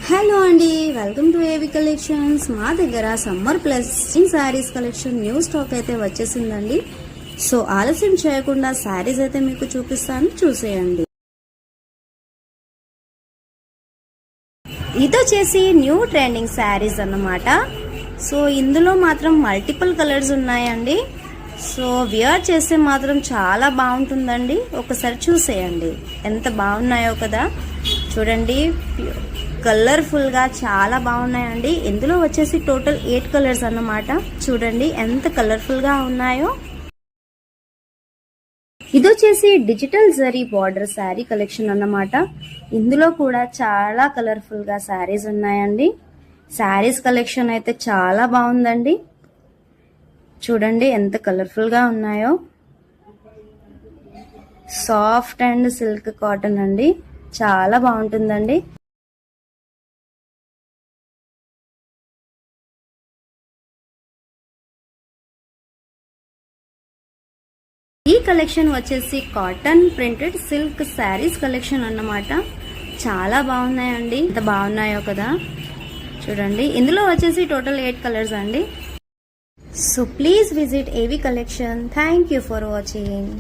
Hello అండి, welcome to ఏవి collections. మా దగ్గర summer plus saris collection new stock అయితే వచ్చేసిందండి. సో ఆలస్యం చేయకుండా శారీస్ అయితే మీకు చూపిస్తాను, చూసేయండి. ఇది వచ్చేసి న్యూ ట్రెండింగ్ శారీస్ అన్నమాట. సో ఇందులో మాత్రం మల్టిపుల్ కలర్స్ ఉన్నాయండి. సో వియర్ చేస్తే మాత్రం చాలా బాగుంటుందండి. ఒకసారి చూసేయండి, ఎంత బాగున్నాయో కదా. చూడండి, కలర్ఫుల్ గా చాలా బాగున్నాయండి. ఇందులో వచ్చేసి టోటల్ 8 కలర్స్ అన్నమాట. చూడండి ఎంత కలర్ఫుల్ గా ఉన్నాయో. ఇది వచ్చేసి digital zari border sari collection అన్నమాట. ఇందులో కూడా చాలా కలర్ఫుల్ గా శారీస్ ఉన్నాయండి. శారీస్ కలెక్షన్ అయితే చాలా బాగుందండి. చూడండి ఎంత కలర్ఫుల్ గా ఉన్నాయో. సాఫ్ట్ అండ్ సిల్క్ కాటన్ అండి, చాలా బాగుంటుందండి. ఈ కలెక్షన్ వచ్చేసి cotton printed silk saris collection అన్నమాట. చాలా బాగున్నాయండి, ఎంత బాగున్నాయో కదా. చూడండి, ఇందులో వచ్చేసి టోటల్ 8 కలర్స్ అండి. సో ప్లీజ్ విజిట్ ఏవి collection. Thank you for watching.